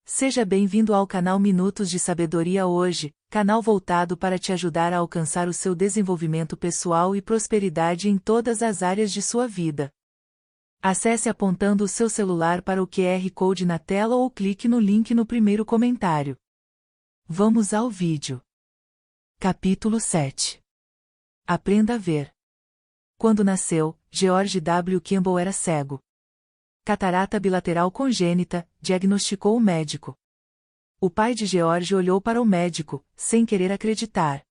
Seja bem-vindo ao canal Minutos de Sabedoria hoje, canal voltado para te ajudar a alcançar o seu desenvolvimento pessoal e prosperidade em todas as áreas de sua vida. Acesse apontando o seu celular para o QR Code na tela ou clique no link no primeiro comentário. Vamos ao vídeo. Capítulo 7. Aprenda a ver. Quando nasceu, George W. Campbell era cego. Catarata bilateral congênita, diagnosticou o médico. O pai de George olhou para o médico, sem querer acreditar.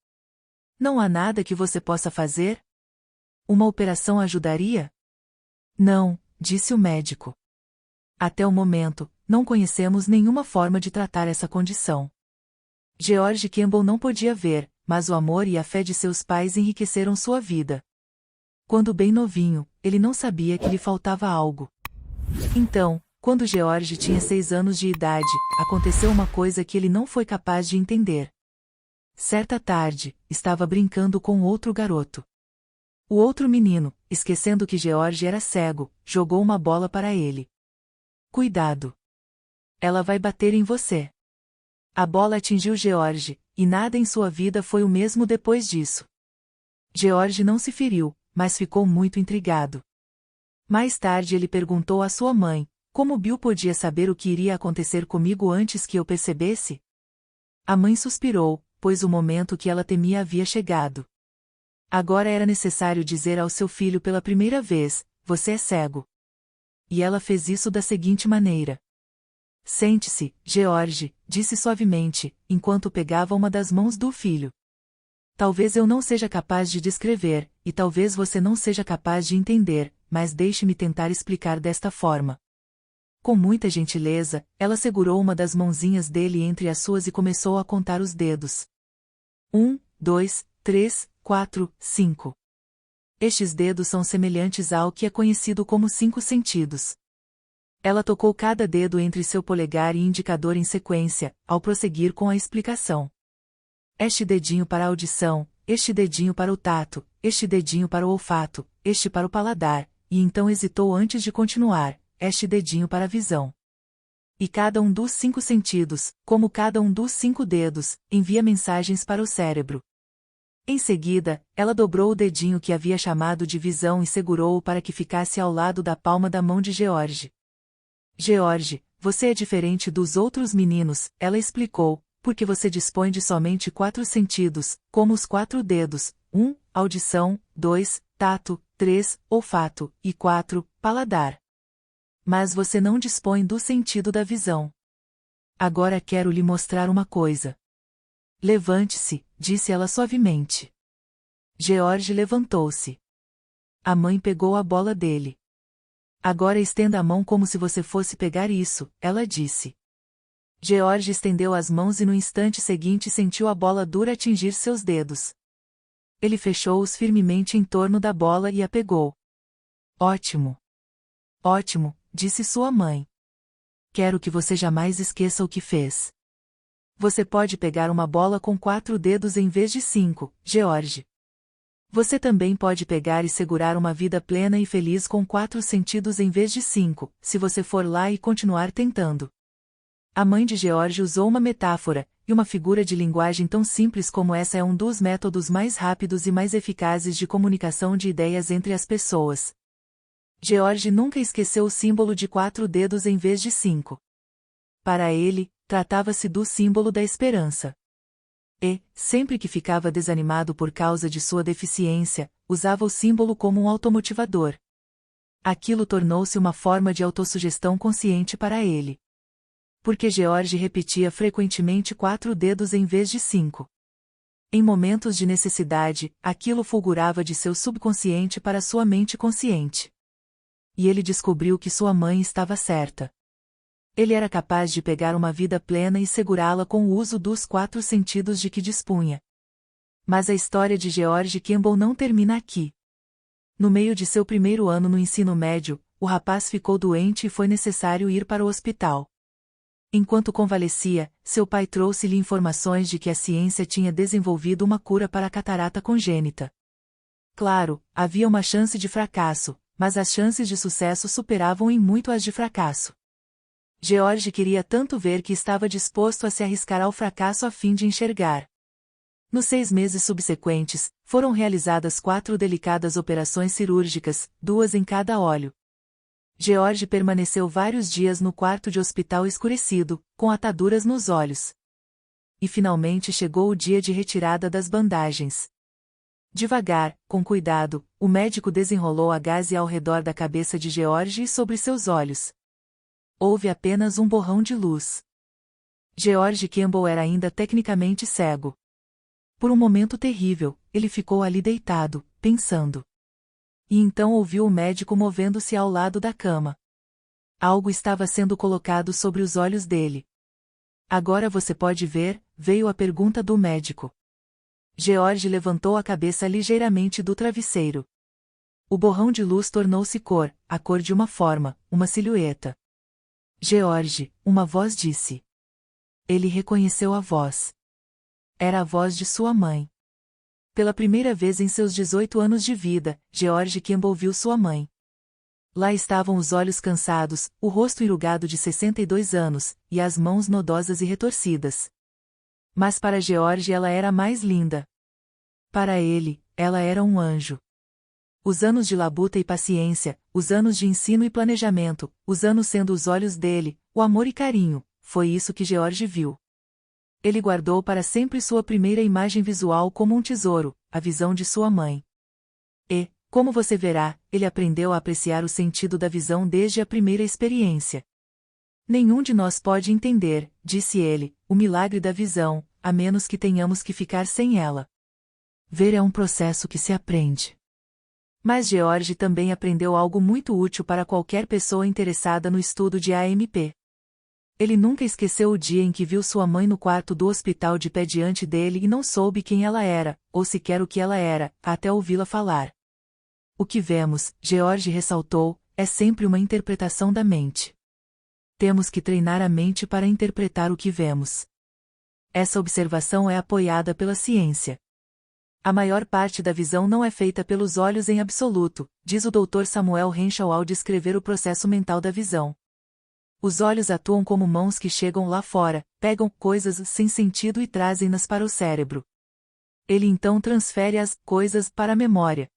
Não há nada que você possa fazer? Uma operação ajudaria? Não, disse o médico. Até o momento, não conhecemos nenhuma forma de tratar essa condição. George Campbell não podia ver, mas o amor e a fé de seus pais enriqueceram sua vida. Quando bem novinho, ele não sabia que lhe faltava algo. Então, quando George tinha 6 anos de idade, aconteceu uma coisa que ele não foi capaz de entender. Certa tarde, estava brincando com outro garoto. O outro menino, esquecendo que George era cego, jogou uma bola para ele. Cuidado! Ela vai bater em você. A bola atingiu George, e nada em sua vida foi o mesmo depois disso. George não se feriu, mas ficou muito intrigado. Mais tarde ele perguntou à sua mãe, como Bill podia saber o que iria acontecer comigo antes que eu percebesse? A mãe suspirou, pois o momento que ela temia havia chegado. Agora era necessário dizer ao seu filho pela primeira vez, você é cego. E ela fez isso da seguinte maneira. Sente-se, George, disse suavemente, enquanto pegava uma das mãos do filho. Talvez eu não seja capaz de descrever, e talvez você não seja capaz de entender, mas deixe-me tentar explicar desta forma. Com muita gentileza, ela segurou uma das mãozinhas dele entre as suas e começou a contar os dedos. 1, 2, 3, 4, 5. Estes dedos são semelhantes ao que é conhecido como 5 sentidos. Ela tocou cada dedo entre seu polegar e indicador em sequência, ao prosseguir com a explicação. Este dedinho para a audição, este dedinho para o tato, este dedinho para o olfato, este para o paladar, e então hesitou antes de continuar, este dedinho para a visão. E cada um dos 5 sentidos, como cada um dos 5 dedos, envia mensagens para o cérebro. Em seguida, ela dobrou o dedinho que havia chamado de visão e segurou-o para que ficasse ao lado da palma da mão de George. George, você é diferente dos outros meninos, ela explicou, porque você dispõe de somente 4 sentidos, como os 4 dedos, 1, audição, 2, tato, 3, olfato, e 4, paladar. Mas você não dispõe do sentido da visão. Agora quero lhe mostrar uma coisa. Levante-se, disse ela suavemente. George levantou-se. A mãe pegou a bola dele. Agora estenda a mão como se você fosse pegar isso, ela disse. George estendeu as mãos e no instante seguinte sentiu a bola dura atingir seus dedos. Ele fechou-os firmemente em torno da bola e a pegou. Ótimo! Ótimo, disse sua mãe. Quero que você jamais esqueça o que fez. Você pode pegar uma bola com 4 dedos em vez de 5, George. Você também pode pegar e segurar uma vida plena e feliz com 4 sentidos em vez de 5, se você for lá e continuar tentando. A mãe de George usou uma metáfora, e uma figura de linguagem tão simples como essa é um dos métodos mais rápidos e mais eficazes de comunicação de ideias entre as pessoas. George nunca esqueceu o símbolo de 4 dedos em vez de 5. Para ele, tratava-se do símbolo da esperança. E, sempre que ficava desanimado por causa de sua deficiência, usava o símbolo como um automotivador. Aquilo tornou-se uma forma de autossugestão consciente para ele. Porque George repetia frequentemente 4 dedos em vez de 5. Em momentos de necessidade, aquilo fulgurava de seu subconsciente para sua mente consciente. E ele descobriu que sua mãe estava certa. Ele era capaz de pegar uma vida plena e segurá-la com o uso dos 4 sentidos de que dispunha. Mas a história de George Campbell não termina aqui. No meio de seu primeiro ano no ensino médio, o rapaz ficou doente e foi necessário ir para o hospital. Enquanto convalescia, seu pai trouxe-lhe informações de que a ciência tinha desenvolvido uma cura para a catarata congênita. Claro, havia uma chance de fracasso, mas as chances de sucesso superavam em muito as de fracasso. George queria tanto ver que estava disposto a se arriscar ao fracasso a fim de enxergar. Nos 6 meses subsequentes, foram realizadas 4 delicadas operações cirúrgicas, 2 em cada olho. George permaneceu vários dias no quarto de hospital escurecido, com ataduras nos olhos. E finalmente chegou o dia de retirada das bandagens. Devagar, com cuidado, o médico desenrolou a gaze ao redor da cabeça de George e sobre seus olhos. Houve apenas um borrão de luz. George Campbell era ainda tecnicamente cego. Por um momento terrível, ele ficou ali deitado, pensando. E então ouviu o médico movendo-se ao lado da cama. Algo estava sendo colocado sobre os olhos dele. Agora você pode ver, veio a pergunta do médico. George levantou a cabeça ligeiramente do travesseiro. O borrão de luz tornou-se cor, a cor de uma forma, uma silhueta. George, uma voz disse. Ele reconheceu a voz. Era a voz de sua mãe. Pela primeira vez em seus 18 anos de vida, George Campbell viu sua mãe. Lá estavam os olhos cansados, o rosto enrugado de 62 anos, e as mãos nodosas e retorcidas. Mas para George ela era mais linda. Para ele, ela era um anjo. Os anos de labuta e paciência, os anos de ensino e planejamento, os anos sendo os olhos dele, o amor e carinho, foi isso que George viu. Ele guardou para sempre sua primeira imagem visual como um tesouro, a visão de sua mãe. E, como você verá, ele aprendeu a apreciar o sentido da visão desde a primeira experiência. Nenhum de nós pode entender, disse ele, o milagre da visão, a menos que tenhamos que ficar sem ela. Ver é um processo que se aprende. Mas George também aprendeu algo muito útil para qualquer pessoa interessada no estudo de AMP. Ele nunca esqueceu o dia em que viu sua mãe no quarto do hospital de pé diante dele e não soube quem ela era, ou sequer o que ela era, até ouvi-la falar. O que vemos, George ressaltou, é sempre uma interpretação da mente. Temos que treinar a mente para interpretar o que vemos. Essa observação é apoiada pela ciência. A maior parte da visão não é feita pelos olhos em absoluto, diz o Dr. Samuel Henschel ao descrever o processo mental da visão. Os olhos atuam como mãos que chegam lá fora, pegam coisas sem sentido e trazem-nas para o cérebro. Ele então transfere as coisas para a memória.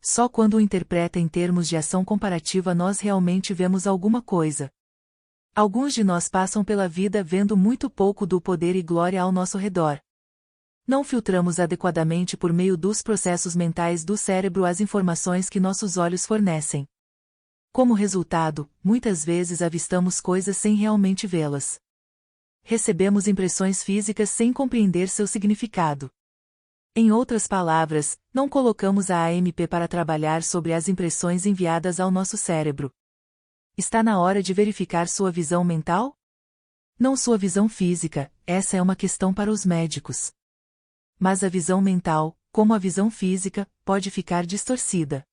Só quando o interpreta em termos de ação comparativa nós realmente vemos alguma coisa. Alguns de nós passam pela vida vendo muito pouco do poder e glória ao nosso redor. Não filtramos adequadamente por meio dos processos mentais do cérebro as informações que nossos olhos fornecem. Como resultado, muitas vezes avistamos coisas sem realmente vê-las. Recebemos impressões físicas sem compreender seu significado. Em outras palavras, não colocamos a AMP para trabalhar sobre as impressões enviadas ao nosso cérebro. Está na hora de verificar sua visão mental? Não sua visão física, essa é uma questão para os médicos. Mas a visão mental, como a visão física, pode ficar distorcida.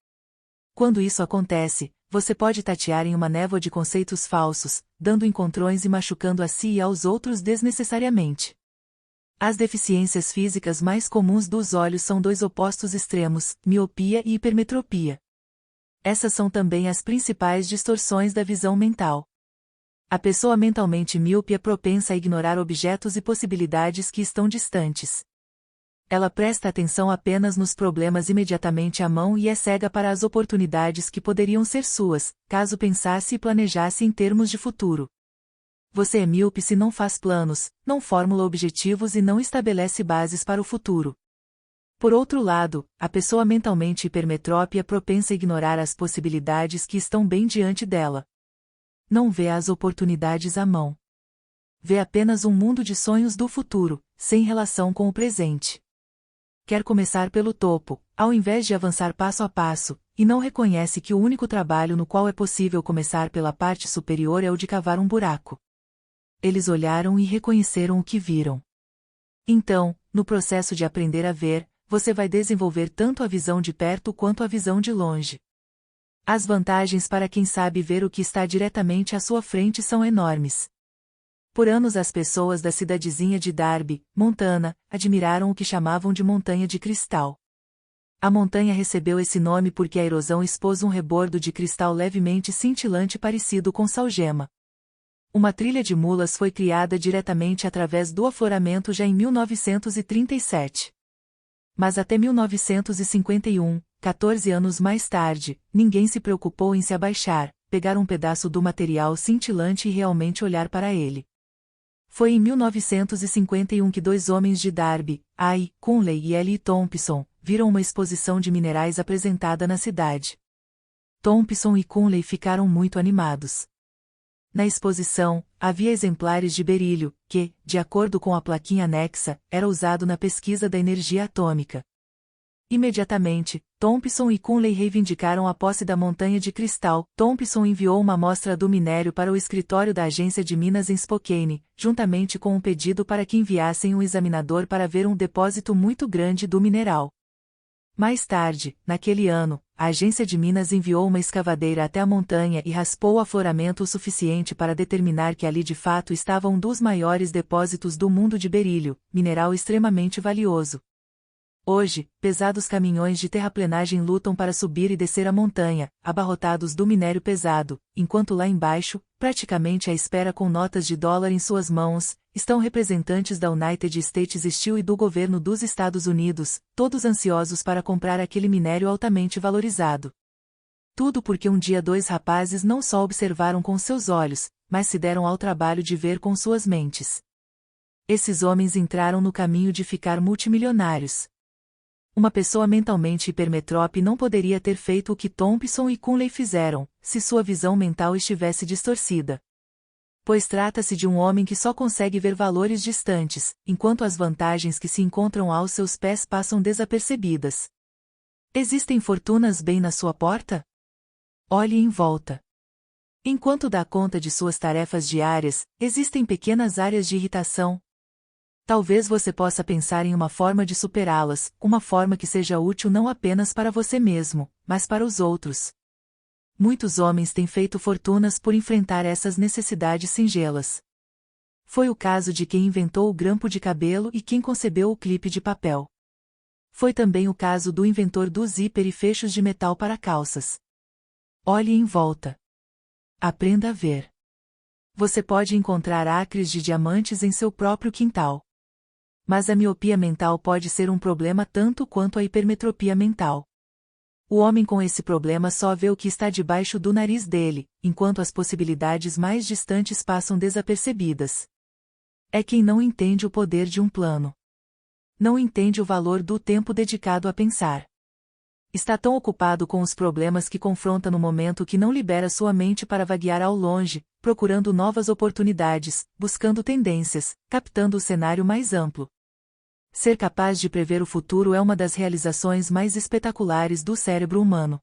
Quando isso acontece, você pode tatear em uma névoa de conceitos falsos, dando encontrões e machucando a si e aos outros desnecessariamente. As deficiências físicas mais comuns dos olhos são 2 opostos extremos, miopia e hipermetropia. Essas são também as principais distorções da visão mental. A pessoa mentalmente míope é propensa a ignorar objetos e possibilidades que estão distantes. Ela presta atenção apenas nos problemas imediatamente à mão e é cega para as oportunidades que poderiam ser suas, caso pensasse e planejasse em termos de futuro. Você é míope se não faz planos, não formula objetivos e não estabelece bases para o futuro. Por outro lado, a pessoa mentalmente hipermetrópe é propensa a ignorar as possibilidades que estão bem diante dela. Não vê as oportunidades à mão. Vê apenas um mundo de sonhos do futuro, sem relação com o presente. Quer começar pelo topo, ao invés de avançar passo a passo, e não reconhece que o único trabalho no qual é possível começar pela parte superior é o de cavar um buraco. Eles olharam e reconheceram o que viram. Então, no processo de aprender a ver, você vai desenvolver tanto a visão de perto quanto a visão de longe. As vantagens para quem sabe ver o que está diretamente à sua frente são enormes. Por anos as pessoas da cidadezinha de Darby, Montana, admiraram o que chamavam de Montanha de Cristal. A montanha recebeu esse nome porque a erosão expôs um rebordo de cristal levemente cintilante parecido com salgema. Uma trilha de mulas foi criada diretamente através do afloramento já em 1937. Mas até 1951, 14 anos mais tarde, ninguém se preocupou em se abaixar, pegar um pedaço do material cintilante e realmente olhar para ele. Foi em 1951 que dois homens de Darby, I. Conley e L. Thompson, viram uma exposição de minerais apresentada na cidade. Thompson e Conley ficaram muito animados. Na exposição, havia exemplares de berílio, que, de acordo com a plaquinha anexa, era usado na pesquisa da energia atômica. Imediatamente, Thompson e Conley reivindicaram a posse da montanha de cristal. Thompson enviou uma amostra do minério para o escritório da Agência de Minas em Spokane, juntamente com um pedido para que enviassem um examinador para ver um depósito muito grande do mineral. Mais tarde, naquele ano, a Agência de Minas enviou uma escavadeira até a montanha e raspou o afloramento o suficiente para determinar que ali de fato estava um dos maiores depósitos do mundo de berílio, mineral extremamente valioso. Hoje, pesados caminhões de terraplenagem lutam para subir e descer a montanha, abarrotados do minério pesado, enquanto lá embaixo, praticamente à espera com notas de dólar em suas mãos, estão representantes da United States Steel e do governo dos Estados Unidos, todos ansiosos para comprar aquele minério altamente valorizado. Tudo porque um dia dois rapazes não só observaram com seus olhos, mas se deram ao trabalho de ver com suas mentes. Esses homens entraram no caminho de ficar multimilionários. Uma pessoa mentalmente hipermetrópe não poderia ter feito o que Thompson e Conley fizeram, se sua visão mental estivesse distorcida. Pois trata-se de um homem que só consegue ver valores distantes, enquanto as vantagens que se encontram aos seus pés passam desapercebidas. Existem fortunas bem na sua porta? Olhe em volta. Enquanto dá conta de suas tarefas diárias, existem pequenas áreas de irritação. Talvez você possa pensar em uma forma de superá-las, uma forma que seja útil não apenas para você mesmo, mas para os outros. Muitos homens têm feito fortunas por enfrentar essas necessidades singelas. Foi o caso de quem inventou o grampo de cabelo e quem concebeu o clipe de papel. Foi também o caso do inventor do zíper e fechos de metal para calças. Olhe em volta. Aprenda a ver. Você pode encontrar acres de diamantes em seu próprio quintal. Mas a miopia mental pode ser um problema tanto quanto a hipermetropia mental. O homem com esse problema só vê o que está debaixo do nariz dele, enquanto as possibilidades mais distantes passam desapercebidas. É quem não entende o poder de um plano. Não entende o valor do tempo dedicado a pensar. Está tão ocupado com os problemas que confronta no momento que não libera sua mente para vaguear ao longe, procurando novas oportunidades, buscando tendências, captando o cenário mais amplo. Ser capaz de prever o futuro é uma das realizações mais espetaculares do cérebro humano.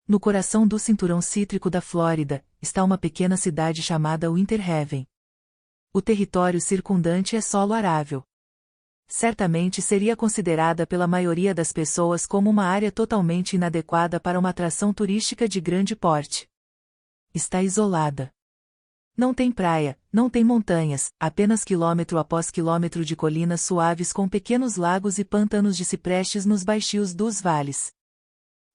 No coração do cinturão cítrico da Flórida, está uma pequena cidade chamada Winter Haven. O território circundante é solo arável. Certamente seria considerada pela maioria das pessoas como uma área totalmente inadequada para uma atração turística de grande porte. Está isolada. Não tem praia, não tem montanhas, apenas quilômetro após quilômetro de colinas suaves com pequenos lagos e pântanos de ciprestes nos baixios dos vales.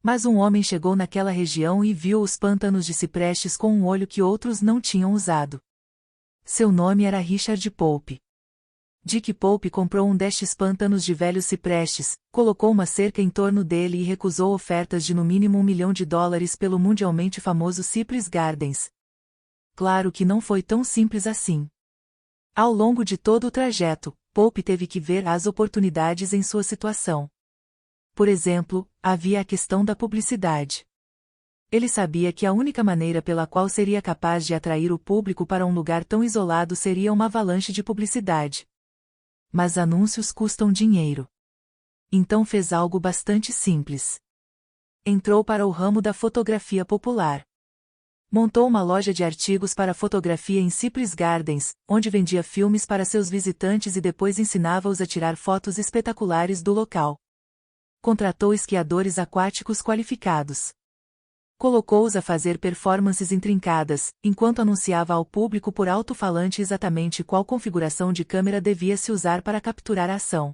Mas um homem chegou naquela região e viu os pântanos de ciprestes com um olho que outros não tinham usado. Seu nome era Richard Pope. Dick Pope comprou um destes pântanos de velhos ciprestes, colocou uma cerca em torno dele e recusou ofertas de no mínimo $1 milhão pelo mundialmente famoso Cypress Gardens. Claro que não foi tão simples assim. Ao longo de todo o trajeto, Pope teve que ver as oportunidades em sua situação. Por exemplo, havia a questão da publicidade. Ele sabia que a única maneira pela qual seria capaz de atrair o público para um lugar tão isolado seria uma avalanche de publicidade. Mas anúncios custam dinheiro. Então fez algo bastante simples. Entrou para o ramo da fotografia popular. Montou uma loja de artigos para fotografia em Cypress Gardens, onde vendia filmes para seus visitantes e depois ensinava-os a tirar fotos espetaculares do local. Contratou esquiadores aquáticos qualificados. Colocou-os a fazer performances intrincadas, enquanto anunciava ao público por alto-falante exatamente qual configuração de câmera devia se usar para capturar a ação.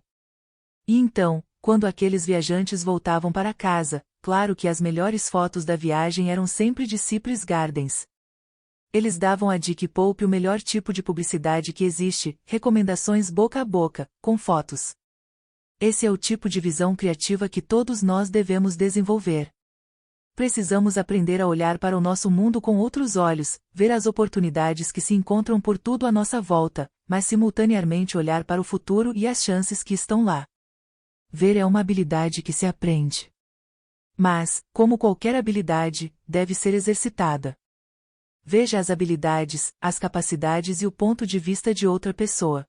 E então, quando aqueles viajantes voltavam para casa, claro que as melhores fotos da viagem eram sempre de Cypress Gardens. Eles davam a dica e poupe o melhor tipo de publicidade que existe, recomendações boca a boca, com fotos. Esse é o tipo de visão criativa que todos nós devemos desenvolver. Precisamos aprender a olhar para o nosso mundo com outros olhos, ver as oportunidades que se encontram por tudo à nossa volta, mas simultaneamente olhar para o futuro e as chances que estão lá. Ver é uma habilidade que se aprende. Mas, como qualquer habilidade, deve ser exercitada. Veja as habilidades, as capacidades e o ponto de vista de outra pessoa.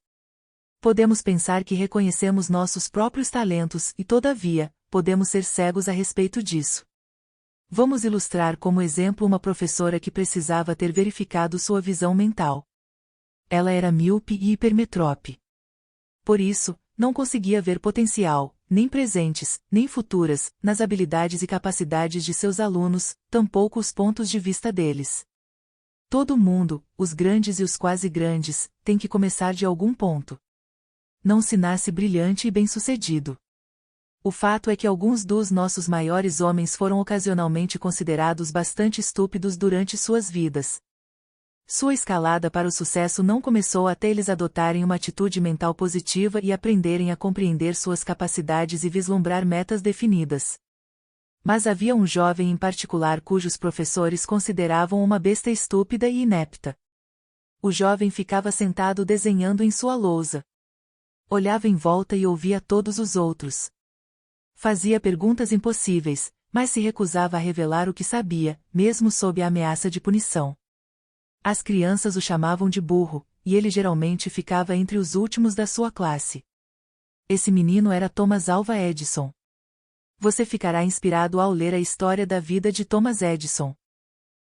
Podemos pensar que reconhecemos nossos próprios talentos e, todavia, podemos ser cegos a respeito disso. Vamos ilustrar como exemplo uma professora que precisava ter verificado sua visão mental. Ela era míope e hipermetrópe. Por isso, não conseguia ver potencial, nem presentes, nem futuras, nas habilidades e capacidades de seus alunos, tampouco os pontos de vista deles. Todo mundo, os grandes e os quase grandes, tem que começar de algum ponto. Não se nasce brilhante e bem-sucedido. O fato é que alguns dos nossos maiores homens foram ocasionalmente considerados bastante estúpidos durante suas vidas. Sua escalada para o sucesso não começou até eles adotarem uma atitude mental positiva e aprenderem a compreender suas capacidades e vislumbrar metas definidas. Mas havia um jovem em particular cujos professores consideravam uma besta estúpida e inepta. O jovem ficava sentado desenhando em sua lousa. Olhava em volta e ouvia todos os outros. Fazia perguntas impossíveis, mas se recusava a revelar o que sabia, mesmo sob a ameaça de punição. As crianças o chamavam de burro, e ele geralmente ficava entre os últimos da sua classe. Esse menino era Thomas Alva Edison. Você ficará inspirado ao ler a história da vida de Thomas Edison.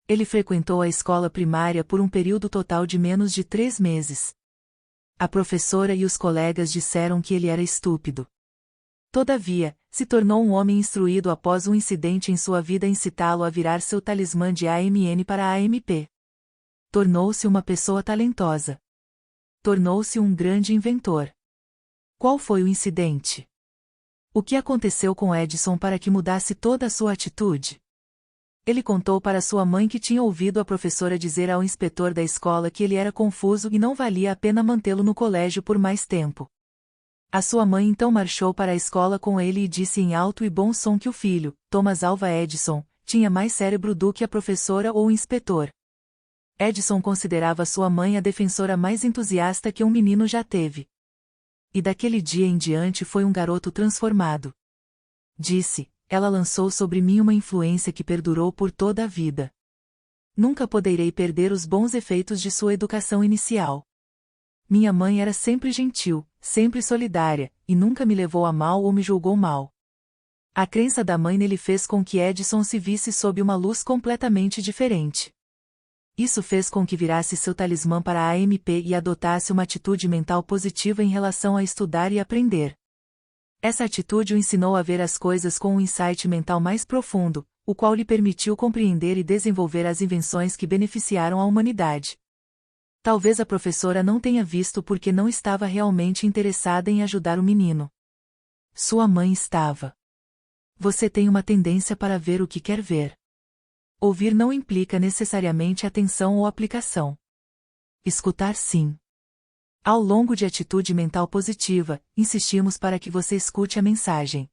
Ele frequentou a escola primária por um período total de menos de 3 meses. A professora e os colegas disseram que ele era estúpido. Todavia, se tornou um homem instruído após um incidente em sua vida incitá-lo a virar seu talismã de AMN para a AMP. Tornou-se uma pessoa talentosa. Tornou-se um grande inventor. Qual foi o incidente? O que aconteceu com Edison para que mudasse toda a sua atitude? Ele contou para sua mãe que tinha ouvido a professora dizer ao inspetor da escola que ele era confuso e não valia a pena mantê-lo no colégio por mais tempo. A sua mãe então marchou para a escola com ele e disse em alto e bom som que o filho, Thomas Alva Edison, tinha mais cérebro do que a professora ou o inspetor. Edison considerava sua mãe a defensora mais entusiasta que um menino já teve. E daquele dia em diante foi um garoto transformado. Disse, ela lançou sobre mim uma influência que perdurou por toda a vida. Nunca poderei perder os bons efeitos de sua educação inicial. Minha mãe era sempre gentil, sempre solidária, e nunca me levou a mal ou me julgou mal. A crença da mãe nele fez com que Edison se visse sob uma luz completamente diferente. Isso fez com que virasse seu talismã para a AMP e adotasse uma atitude mental positiva em relação a estudar e aprender. Essa atitude o ensinou a ver as coisas com um insight mental mais profundo, o qual lhe permitiu compreender e desenvolver as invenções que beneficiaram a humanidade. Talvez a professora não tenha visto porque não estava realmente interessada em ajudar o menino. Sua mãe estava. Você tem uma tendência para ver o que quer ver. Ouvir não implica necessariamente atenção ou aplicação. Escutar sim. Ao longo de atitude mental positiva, insistimos para que você escute a mensagem.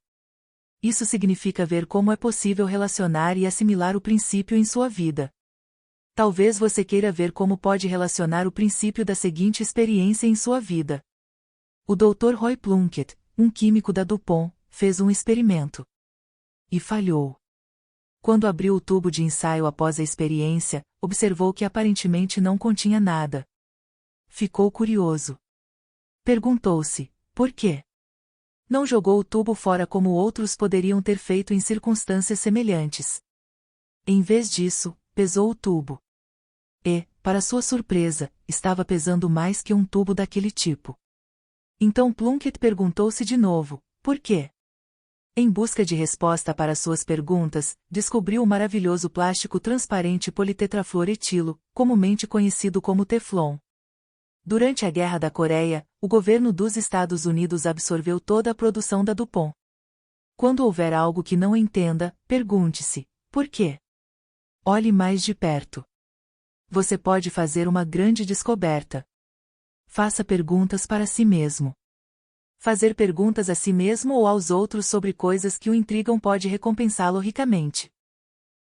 Isso significa ver como é possível relacionar e assimilar o princípio em sua vida. Talvez você queira ver como pode relacionar o princípio da seguinte experiência em sua vida. O Dr. Roy Plunkett, um químico da DuPont, fez um experimento. E falhou. Quando abriu o tubo de ensaio após a experiência, observou que aparentemente não continha nada. Ficou curioso. Perguntou-se, por quê? Não jogou o tubo fora como outros poderiam ter feito em circunstâncias semelhantes. Em vez disso, pesou o tubo. E, para sua surpresa, estava pesando mais que um tubo daquele tipo. Então Plunkett perguntou-se de novo, por quê? Em busca de resposta para suas perguntas, descobriu o maravilhoso plástico transparente politetrafluoretilo, comumente conhecido como Teflon. Durante a Guerra da Coreia, o governo dos Estados Unidos absorveu toda a produção da DuPont. Quando houver algo que não entenda, pergunte-se, por quê? Olhe mais de perto. você pode fazer uma grande descoberta. Faça perguntas para si mesmo. Fazer perguntas a si mesmo ou aos outros sobre coisas que o intrigam pode recompensá-lo ricamente.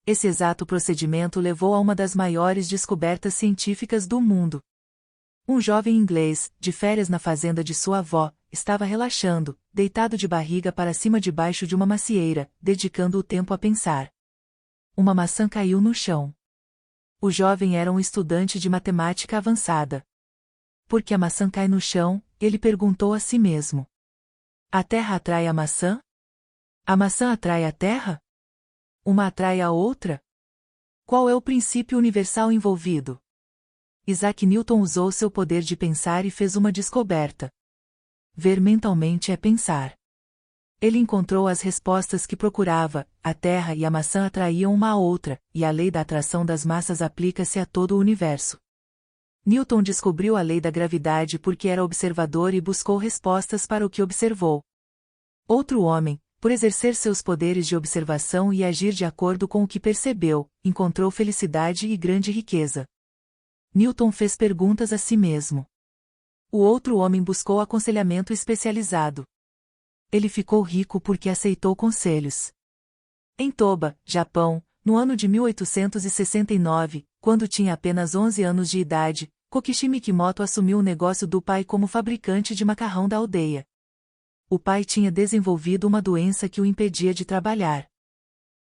Esse exato procedimento levou a uma das maiores descobertas científicas do mundo. Um jovem inglês, de férias na fazenda de sua avó, estava relaxando, deitado de barriga para cima debaixo de uma macieira, dedicando o tempo a pensar. Uma maçã caiu no chão. O jovem era um estudante de matemática avançada. Por que a maçã cai no chão? Ele perguntou a si mesmo. A terra atrai a maçã? A maçã atrai a terra? Uma atrai a outra? Qual é o princípio universal envolvido? Isaac Newton usou seu poder de pensar e fez uma descoberta. Ver mentalmente é pensar. Ele encontrou as respostas que procurava, a terra e a maçã atraíam uma à outra, e a lei da atração das massas aplica-se a todo o universo. Newton descobriu a lei da gravidade porque era observador e buscou respostas para o que observou. Outro homem, por exercer seus poderes de observação e agir de acordo com o que percebeu, encontrou felicidade e grande riqueza. Newton fez perguntas a si mesmo. O outro homem buscou aconselhamento especializado. Ele ficou rico porque aceitou conselhos. Em Toba, Japão, no ano de 1869, quando tinha apenas 11 anos de idade, Kokishi Mikimoto assumiu o negócio do pai como fabricante de macarrão da aldeia. O pai tinha desenvolvido uma doença que o impedia de trabalhar.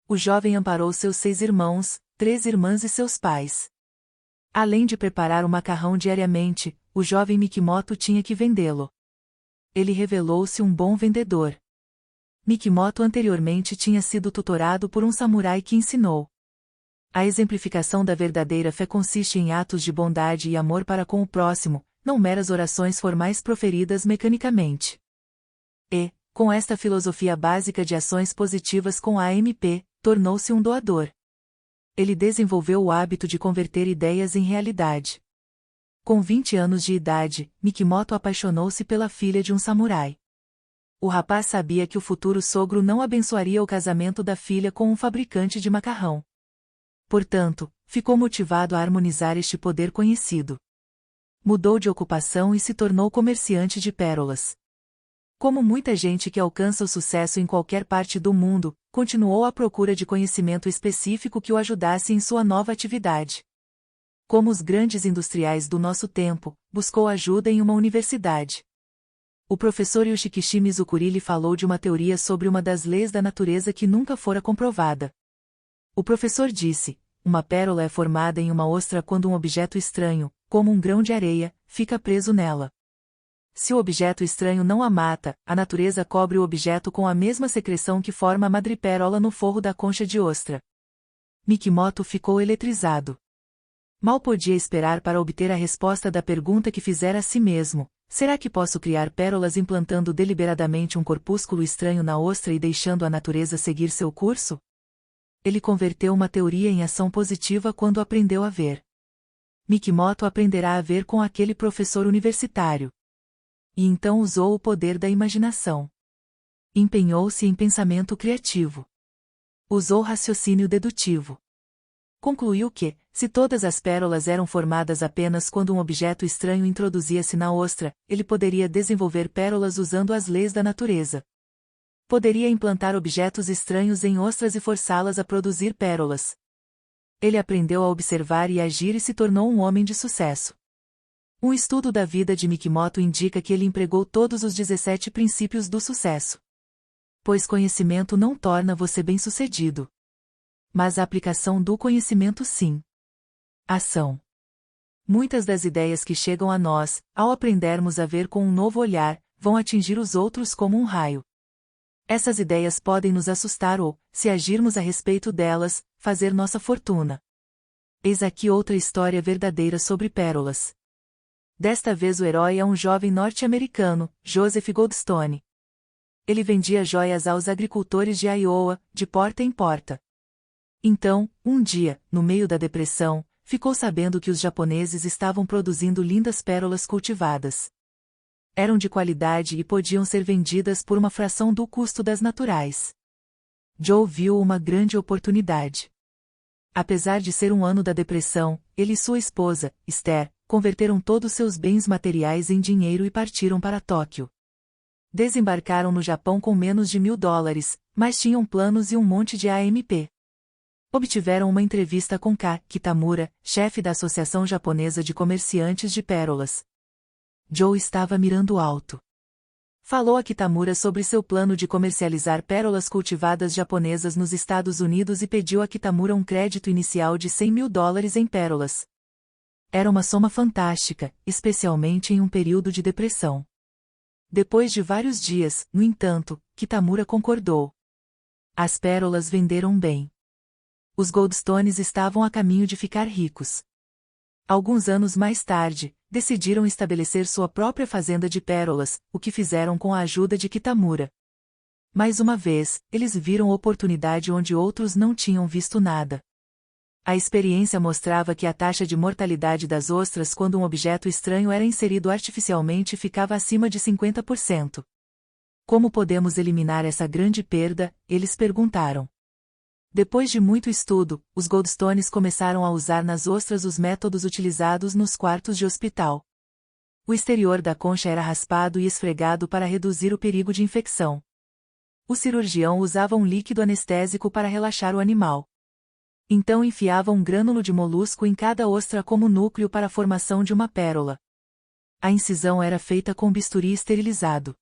O jovem amparou seus 6 irmãos, 3 irmãs e seus pais. Além de preparar o macarrão diariamente, o jovem Mikimoto tinha que vendê-lo. Ele revelou-se um bom vendedor. Mikimoto anteriormente tinha sido tutorado por um samurai que ensinou. A exemplificação da verdadeira fé consiste em atos de bondade e amor para com o próximo, não meras orações formais proferidas mecanicamente. E, com esta filosofia básica de ações positivas com a AMP, tornou-se um doador. Ele desenvolveu o hábito de converter ideias em realidade. Com 20 anos de idade, Mikimoto apaixonou-se pela filha de um samurai. O rapaz sabia que o futuro sogro não abençoaria o casamento da filha com um fabricante de macarrão. Portanto, ficou motivado a harmonizar este poder conhecido. Mudou de ocupação e se tornou comerciante de pérolas. Como muita gente que alcança o sucesso em qualquer parte do mundo, continuou à procura de conhecimento específico que o ajudasse em sua nova atividade. Como os grandes industriais do nosso tempo, buscou ajuda em uma universidade. O professor Yoshikishi Mizukuri lhe falou de uma teoria sobre uma das leis da natureza que nunca fora comprovada. O professor disse: uma pérola é formada em uma ostra quando um objeto estranho, como um grão de areia, fica preso nela. Se o objeto estranho não a mata, a natureza cobre o objeto com a mesma secreção que forma a madrepérola no forro da concha de ostra. Mikimoto ficou eletrizado. Mal podia esperar para obter a resposta da pergunta que fizera a si mesmo: será que posso criar pérolas implantando deliberadamente um corpúsculo estranho na ostra e deixando a natureza seguir seu curso? Ele converteu uma teoria em ação positiva quando aprendeu a ver. Mikimoto aprenderá a ver com aquele professor universitário. E então usou o poder da imaginação. Empenhou-se em pensamento criativo. Usou raciocínio dedutivo. Concluiu que, se todas as pérolas eram formadas apenas quando um objeto estranho introduzia-se na ostra, ele poderia desenvolver pérolas usando as leis da natureza. Poderia implantar objetos estranhos em ostras e forçá-las a produzir pérolas. Ele aprendeu a observar e agir e se tornou um homem de sucesso. Um estudo da vida de Mikimoto indica que ele empregou todos os 17 princípios do sucesso. Pois conhecimento não torna você bem-sucedido. Mas a aplicação do conhecimento sim. Ação. Muitas das ideias que chegam a nós, ao aprendermos a ver com um novo olhar, vão atingir os outros como um raio. Essas ideias podem nos assustar ou, se agirmos a respeito delas, fazer nossa fortuna. Eis aqui outra história verdadeira sobre pérolas. Desta vez o herói é um jovem norte-americano, Joseph Goldstone. Ele vendia joias aos agricultores de Iowa, de porta em porta. Então, um dia, no meio da depressão, ficou sabendo que os japoneses estavam produzindo lindas pérolas cultivadas. Eram de qualidade e podiam ser vendidas por uma fração do custo das naturais. Joe viu uma grande oportunidade. Apesar de ser um ano da depressão, ele e sua esposa, Esther, converteram todos seus bens materiais em dinheiro e partiram para Tóquio. Desembarcaram no Japão com menos de $1.000, mas tinham planos e um monte de AMP. Obtiveram uma entrevista com K. Kitamura, chefe da Associação Japonesa de Comerciantes de Pérolas. Joe estava mirando alto. Falou a Kitamura sobre seu plano de comercializar pérolas cultivadas japonesas nos Estados Unidos e pediu a Kitamura um crédito inicial de $100.000 em pérolas. Era uma soma fantástica, especialmente em um período de depressão. Depois de vários dias, no entanto, Kitamura concordou. As pérolas venderam bem. Os Goldstones estavam a caminho de ficar ricos. Alguns anos mais tarde, decidiram estabelecer sua própria fazenda de pérolas, o que fizeram com a ajuda de Kitamura. Mais uma vez, eles viram oportunidade onde outros não tinham visto nada. A experiência mostrava que a taxa de mortalidade das ostras quando um objeto estranho era inserido artificialmente ficava acima de 50%. Como podemos eliminar essa grande perda? Eles perguntaram. Depois de muito estudo, os Goldstones começaram a usar nas ostras os métodos utilizados nos quartos de hospital. O exterior da concha era raspado e esfregado para reduzir o perigo de infecção. O cirurgião usava um líquido anestésico para relaxar o animal. Então enfiava um grânulo de molusco em cada ostra como núcleo para a formação de uma pérola. A incisão era feita com bisturi esterilizado.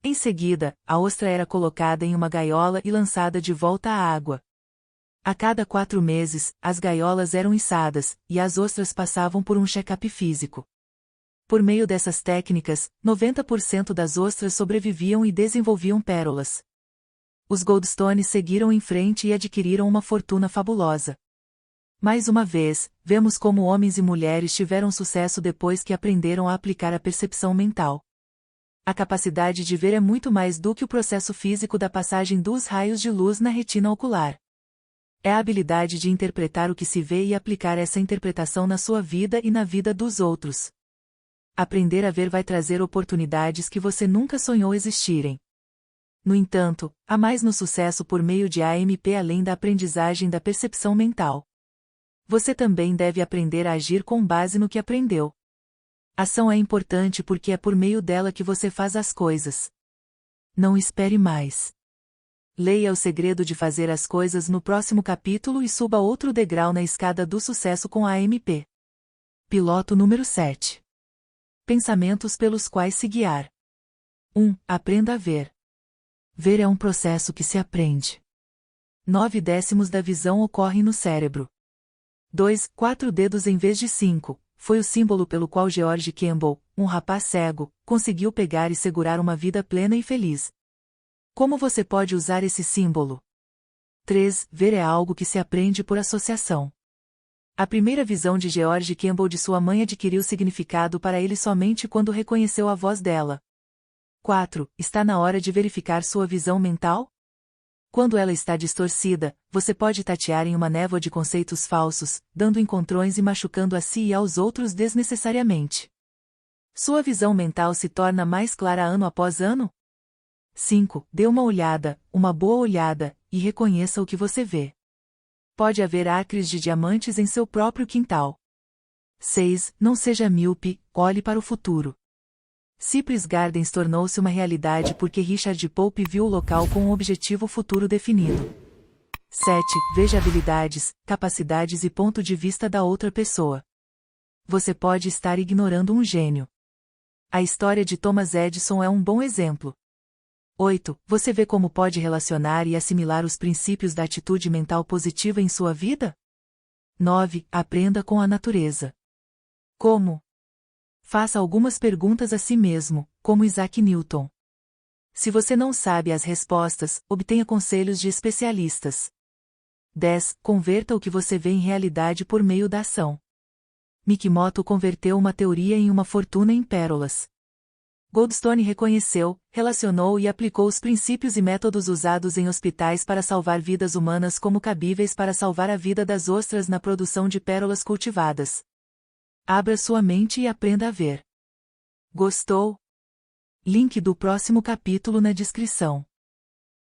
Em seguida, a ostra era colocada em uma gaiola e lançada de volta à água. A cada 4 meses, as gaiolas eram içadas, e as ostras passavam por um check-up físico. Por meio dessas técnicas, 90% das ostras sobreviviam e desenvolviam pérolas. Os Goldstones seguiram em frente e adquiriram uma fortuna fabulosa. Mais uma vez, vemos como homens e mulheres tiveram sucesso depois que aprenderam a aplicar a percepção mental. A capacidade de ver é muito mais do que o processo físico da passagem dos raios de luz na retina ocular. É a habilidade de interpretar o que se vê e aplicar essa interpretação na sua vida e na vida dos outros. Aprender a ver vai trazer oportunidades que você nunca sonhou existirem. No entanto, há mais no sucesso por meio de AMP além da aprendizagem da percepção mental. Você também deve aprender a agir com base no que aprendeu. Ação é importante porque é por meio dela que você faz as coisas. Não espere mais. Leia O Segredo de Fazer as Coisas no próximo capítulo e suba outro degrau na escada do sucesso com a AMP. Piloto número 7. Pensamentos pelos quais se guiar. 1. Aprenda a ver. Ver é um processo que se aprende. 9/10 da visão ocorrem no cérebro. 2. 4 dedos em vez de 5. Foi o símbolo pelo qual George Campbell, um rapaz cego, conseguiu pegar e segurar uma vida plena e feliz. Como você pode usar esse símbolo? 3. Ver é algo que se aprende por associação. A primeira visão de George Campbell de sua mãe adquiriu significado para ele somente quando reconheceu a voz dela. 4. Está na hora de verificar sua visão mental? Quando ela está distorcida, você pode tatear em uma névoa de conceitos falsos, dando encontrões e machucando a si e aos outros desnecessariamente. Sua visão mental se torna mais clara ano após ano? 5. Dê uma boa olhada, e reconheça o que você vê. Pode haver acres de diamantes em seu próprio quintal. 6. Não seja míope, olhe para o futuro. Cypress Gardens tornou-se uma realidade porque Richard Pope viu o local com um objetivo futuro definido. 7. Veja habilidades, capacidades e ponto de vista da outra pessoa. Você pode estar ignorando um gênio. A história de Thomas Edison é um bom exemplo. 8. Você vê como pode relacionar e assimilar os princípios da atitude mental positiva em sua vida? 9. Aprenda com a natureza. Como? Faça algumas perguntas a si mesmo, como Isaac Newton. Se você não sabe as respostas, obtenha conselhos de especialistas. 10. Converta o que você vê em realidade por meio da ação. Mikimoto converteu uma teoria em uma fortuna em pérolas. Goldstone reconheceu, relacionou e aplicou os princípios e métodos usados em hospitais para salvar vidas humanas como cabíveis para salvar a vida das ostras na produção de pérolas cultivadas. Abra sua mente e aprenda a ver. Gostou? Link do próximo capítulo na descrição.